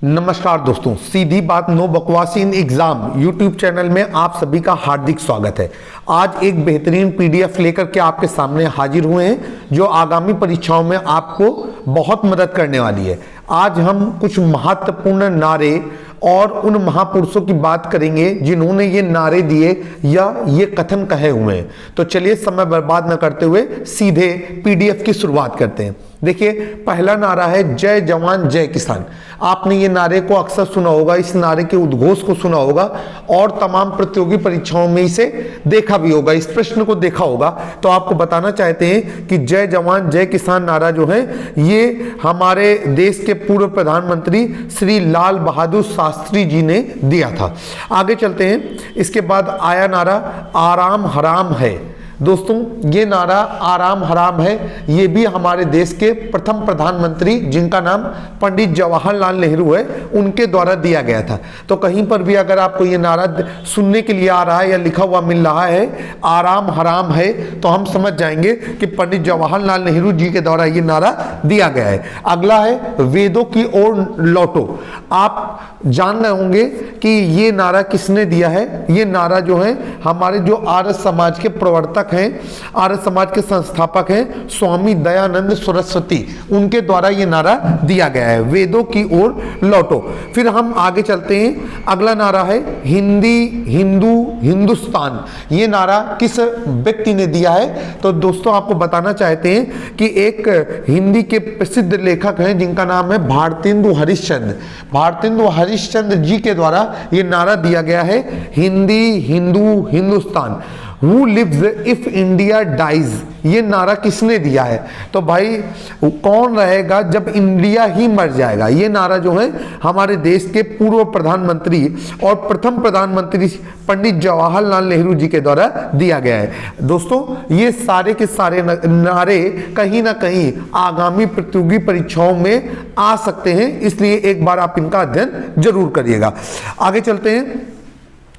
नमस्कार दोस्तों, सीधी बात नो बकवास इन एग्जाम यूट्यूब चैनल में आप सभी का हार्दिक स्वागत है। आज एक बेहतरीन पीडीएफ लेकर के आपके सामने हाजिर हुए हैं जो आगामी परीक्षाओं में आपको बहुत मदद करने वाली है। आज हम कुछ महत्वपूर्ण नारे और उन महापुरुषों की बात करेंगे जिन्होंने ये नारे दिए या ये कथन कहे हुए हैं। तो चलिए समय बर्बाद न करते हुए सीधे पीडीएफ की शुरुआत करते हैं। देखिए, पहला नारा है जय जवान जय किसान। आपने ये नारे को अक्सर सुना होगा, इस नारे के उद्घोष को सुना होगा और तमाम प्रतियोगी परीक्षाओं में इसे देखा भी होगा, इस प्रश्न को देखा होगा। तो आपको बताना चाहते हैं कि जय जवान जय किसान नारा जो है ये हमारे देश के पूर्व प्रधानमंत्री श्री लाल बहादुर शास्त्री जी ने दिया था। आगे चलते हैं। इसके बाद आया नारा आराम हराम है। दोस्तों, ये नारा आराम हराम है, ये भी हमारे देश के प्रथम प्रधानमंत्री जिनका नाम पंडित जवाहरलाल नेहरू है उनके द्वारा दिया गया था। तो कहीं पर भी अगर आपको ये नारा सुनने के लिए आ रहा है या लिखा हुआ मिल रहा है आराम हराम है, तो हम समझ जाएंगे कि पंडित जवाहरलाल नेहरू जी के द्वारा ये नारा दिया गया है। अगला है वेदों की ओर लौटो। आप जान रहे होंगे कि ये नारा किसने दिया है। ये नारा जो है हमारे जो आर्य समाज के प्रवर्तक हैं, आर्य समाज के संस्थापक हैं स्वामी दयानंद सरस्वती, उनके द्वारा ये नारा दिया गया है, वेदों की ओर लौटो। फिर हम आगे चलते हैं। अगला नारा है हिंदी हिंदू हिंदुस्तान। ये नारा किस व्यक्ति ने दिया है? तो दोस्तों, आपको बताना चाहते हैं कि एक हिंदी के प्रसिद्ध लेखक हैं जिनका नाम है भारतेंदु हरिश्चंद्र। भारतेंदु हरिश्चंद्र जी के द्वारा ये नारा दिया गया है Hindi Hindu Hindustan. Who lives if India dies? ये नारा किसने दिया है? तो भाई कौन रहेगा जब इंडिया ही मर जाएगा? ये नारा जो है हमारे देश के पूर्व प्रधानमंत्री और प्रथम प्रधानमंत्री पंडित जवाहरलाल नेहरू जी के द्वारा दिया गया है। दोस्तों, ये सारे के सारे नारे कहीं ना कहीं आगामी प्रतियोगी परीक्षाओं में आ सकते हैं, इसलिए एक बार आप इनका अध्ययन जरूर करिएगा। आगे चलते हैं।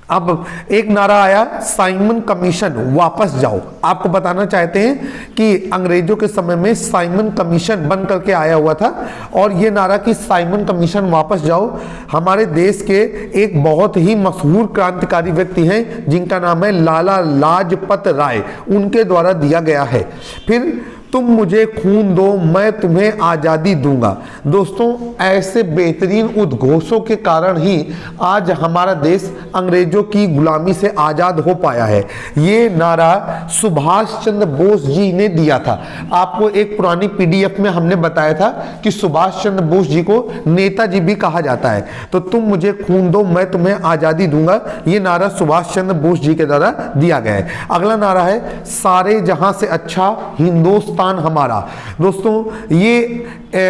अब एक नारा आया साइमन कमीशन वापस जाओ। आपको बताना चाहते हैं कि अंग्रेजों के समय में साइमन कमीशन बन करके आया हुआ था और ये नारा कि साइमन कमीशन वापस जाओ हमारे देश के एक बहुत ही मशहूर क्रांतिकारी व्यक्ति हैं जिनका नाम है लाला लाजपत राय, उनके द्वारा दिया गया है। फिर तुम मुझे खून दो मैं तुम्हें आज़ादी दूंगा। दोस्तों, ऐसे बेहतरीन उद्घोषों के कारण ही आज हमारा देश अंग्रेजों की गुलामी से आज़ाद हो पाया है। ये नारा सुभाष चंद्र बोस जी ने दिया था। आपको एक पुरानी पीडीएफ में हमने बताया था कि सुभाष चंद्र बोस जी को नेताजी भी कहा जाता है। तो तुम मुझे खून दो मैं तुम्हें आज़ादी दूंगा, ये नारा सुभाष चंद्र बोस जी के द्वारा दिया गया है। अगला नारा है सारे जहां से अच्छा हिंदुस्तान हमारा। दोस्तों, ये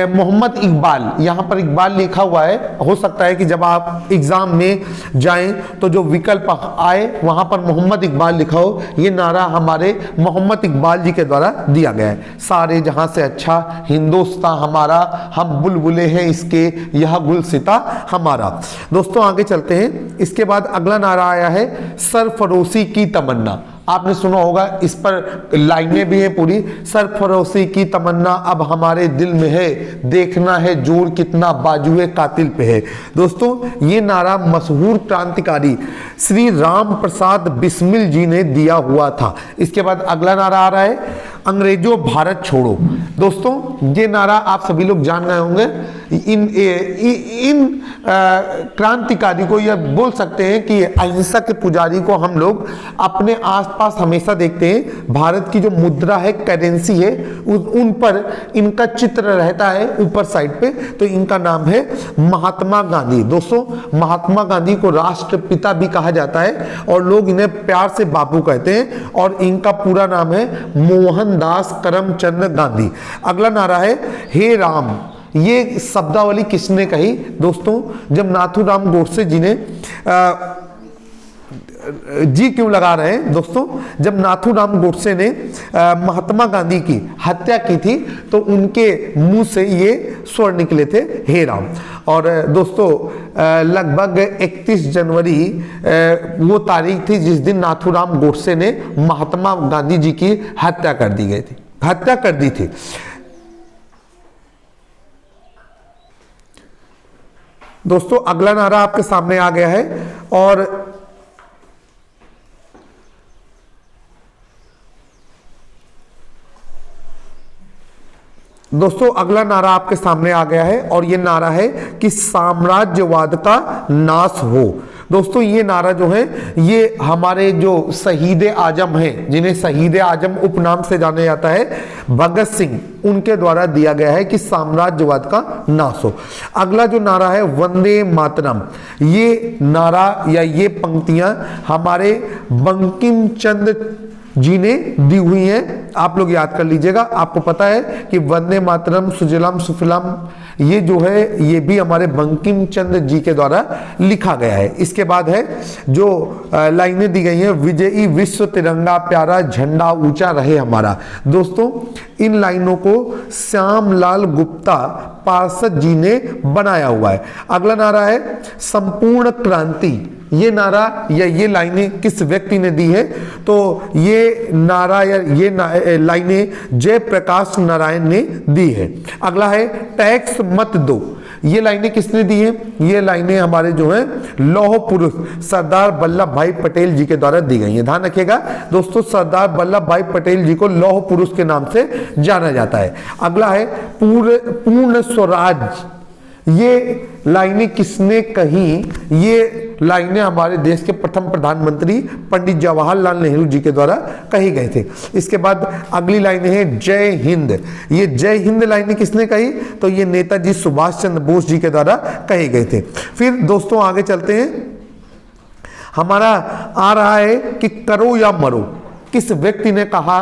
मोहम्मद इकबाल, यहां पर इकबाल लिखा हुआ है, हो सकता है कि जब आप एग्जाम में जाएं तो जो विकल्प आए वहां पर मोहम्मद इकबाल लिखा हो। ये नारा हमारे मोहम्मद इकबाल जी के द्वारा दिया गया है। सारे जहां से अच्छा हिंदुस्तान हमारा, हम बुलबुले हैं इसके यह गुलसिता हमारा। दोस्तों, आगे चलते हैं। इसके बाद अगला नारा आया है सरफरोशी की तमन्ना। आपने सुना होगा, इस पर लाइनें भी हैं पूरी। सरफरोशी की तमन्ना अब हमारे दिल में है, देखना है जोर कितना बाजुए कातिल पे है। दोस्तों, ये नारा मशहूर क्रांतिकारी श्री राम प्रसाद बिस्मिल जी ने दिया हुआ था। इसके बाद अगला नारा आ रहा है अंग्रेजों भारत छोड़ो। दोस्तों, ये नारा आप सभी लोग जान गए होंगे। इन क्रांतिकारी को यह बोल सकते हैं कि अहिंसा के पुजारी को हम लोग अपने आसपास हमेशा देखते हैं। भारत की जो मुद्रा है, करेंसी है, उन पर इनका चित्र रहता है ऊपर साइड पे। तो इनका नाम है महात्मा गांधी। दोस्तों, महात्मा गांधी को राष्ट्रपिता भी कहा जाता है और लोग इन्हें प्यार से बापू कहते हैं और इनका पूरा नाम है मोहनदास करमचंद गांधी। अगला नारा है हे राम। ये शब्दावली किसने कही? दोस्तों, जब नाथूराम गोडसे जी ने जी क्यों लगा रहे हैं दोस्तों, जब नाथूराम गोडसे ने महात्मा गांधी की हत्या की थी तो उनके मुंह से ये स्वर निकले थे हे राम। और दोस्तों, लगभग 31 जनवरी वो तारीख थी जिस दिन नाथूराम गोडसे ने महात्मा गांधी जी की हत्या कर दी थी। दोस्तों अगला नारा आपके सामने आ गया है और दोस्तों अगला नारा आपके सामने आ गया है और ये नारा है कि साम्राज्यवाद का नाश हो। दोस्तों ये नारा जो है ये हमारे जो शहीद आजम हैं, जिन्हें शहीद आजम उपनाम से जाना जाता है, भगत सिंह, उनके द्वारा दिया गया है कि साम्राज्यवाद का नाश हो। अगला जो नारा है वंदे मातरम, ये नारा या ये पंक्तियां हमारे बंकिम चंद्र जी ने दी हुई हैं, आप लोग याद कर लीजिएगा। आपको पता है कि वंदे मातरम सुजलाम सुफलाम ये जो है ये भी हमारे बंकिम चंद्र जी के द्वारा लिखा गया है। इसके बाद है जो लाइनें दी गई हैं, विजयी विश्व तिरंगा प्यारा झंडा ऊंचा रहे हमारा। दोस्तों इन लाइनों को श्यामलाल गुप्ता पार्षद जी ने बनाया हुआ है। अगला नारा है संपूर्ण क्रांति, ये नारा या ये लाइनें किस व्यक्ति ने दी है? तो ये नारा या ये लाइनें जयप्रकाश नारायण ने दी है। अगला है टैक्स मत दो, ये लाइनें किसने दी हैं? ये लाइनें हमारे जो हैं लौह पुरुष सरदार वल्लभ भाई पटेल जी के द्वारा दी गई हैं। ध्यान रखिएगा दोस्तों, सरदार वल्लभ भाई पटेल जी को लौह पुरुष के नाम से जाना जाता है। अगला है पूर्ण स्वराज, ये लाइनें किसने कही? ये लाइनें हमारे देश के प्रथम प्रधानमंत्री पंडित जवाहरलाल नेहरू जी के द्वारा कही गए थे। इसके बाद अगली लाइनें हैं जय हिंद, ये जय हिंद लाइनें किसने कही? तो ये नेताजी सुभाष चंद्र बोस जी के द्वारा कहे गए थे। फिर दोस्तों आगे चलते हैं, हमारा आ रहा है कि करो या मरो, किस व्यक्ति ने कहा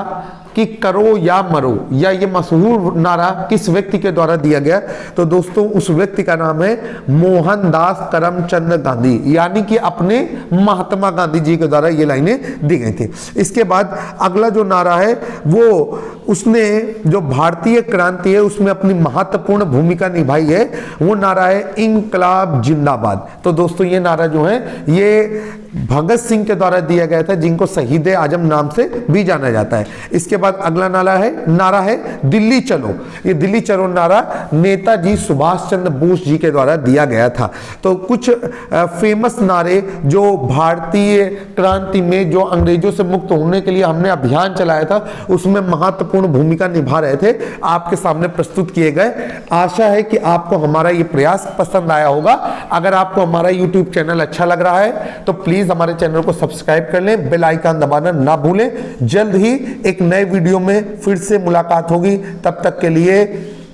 कि करो या मरो, या ये मशहूर नारा किस व्यक्ति के द्वारा दिया गया? तो दोस्तों उस व्यक्ति का नाम है मोहनदास करमचंद गांधी, यानी कि अपने महात्मा गांधी जी के द्वारा ये लाइनें दी गई थी। इसके बाद अगला जो नारा है वो उसने जो भारतीय क्रांति है उसमें अपनी महत्वपूर्ण भूमिका निभाई है, वो नारा है इंकलाब जिंदाबाद। तो दोस्तों ये नारा जो है ये भगत सिंह के द्वारा दिया गया था, जिनको शहीद आजम नाम से भी जाना जाता है। इसके बाद अगला नारा है दिल्ली चलो, ये दिल्ली चलो नारा नेताजी सुभाष चंद्र बोस जी के द्वारा दिया गया था। तो कुछ फेमस नारे जो भारतीय क्रांति में जो अंग्रेजों से मुक्त होने के लिए हमने अभियान चलाया था उसमें महत्वपूर्ण भूमिका निभा रहे थे, आपके सामने प्रस्तुत किए गए। आशा है कि आपको हमारा ये प्रयास पसंद आया होगा। अगर आपको हमारा YouTube चैनल अच्छा लग रहा है तो प्लीज हमारे चैनल को सब्सक्राइब कर लें, बेल आइकन दबाना ना भूलें। जल्द ही एक नए वीडियो में फिर से मुलाकात होगी, तब तक के लिए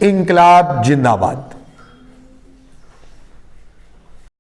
इंकलाब जिंदाबाद।